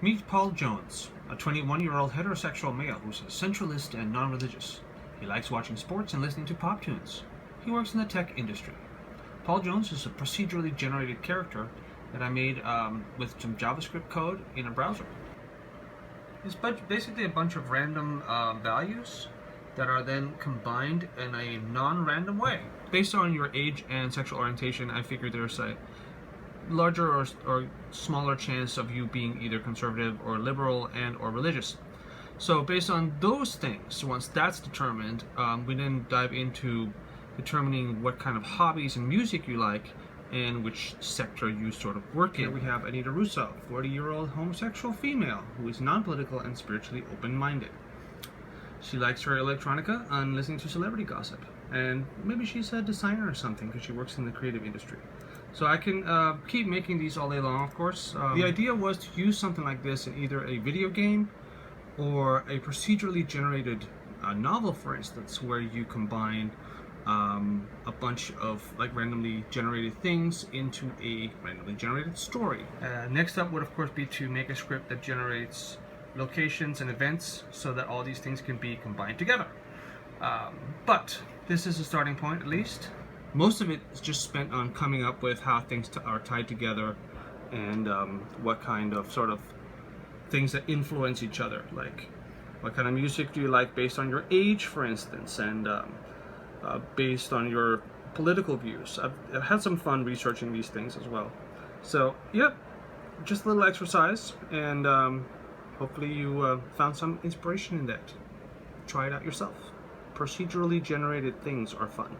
Meet Paul Jones, a 21-year-old heterosexual male who's a centralist and non-religious. He likes watching sports and listening to pop tunes. He works in the tech industry. Paul Jones is a procedurally generated character that I made with some JavaScript code in a browser. It's basically a bunch of random values that are then combined in a non-random way. Based on your age and sexual orientation, I figured there's a larger or smaller chance of you being either conservative or liberal and or religious. So based on those things, once that's determined, we then dive into determining what kind of hobbies and music you like and which sector you sort of work in. Here we have Anita Russo, 40-year-old homosexual female who is non-political and spiritually open-minded. She likes her electronica and listening to celebrity gossip. And maybe she's a designer or something because she works in the creative industry. So I can keep making these all day long, of course. The idea was to use something like this in either a video game or a procedurally generated novel, for instance, where you combine a bunch of randomly generated things into a randomly generated story. Next up would of course be to make a script that generates locations and events so that all these things can be combined together. But this is a starting point, at least. Most of it is just spent on coming up with how things are tied together and what kind of sort of things that influence each other. Like what kind of music do you like based on your age, for instance, and based on your political views. I've had some fun researching these things as well. So, yep, just a little exercise, and hopefully you found some inspiration in that. Try it out yourself. Procedurally generated things are fun.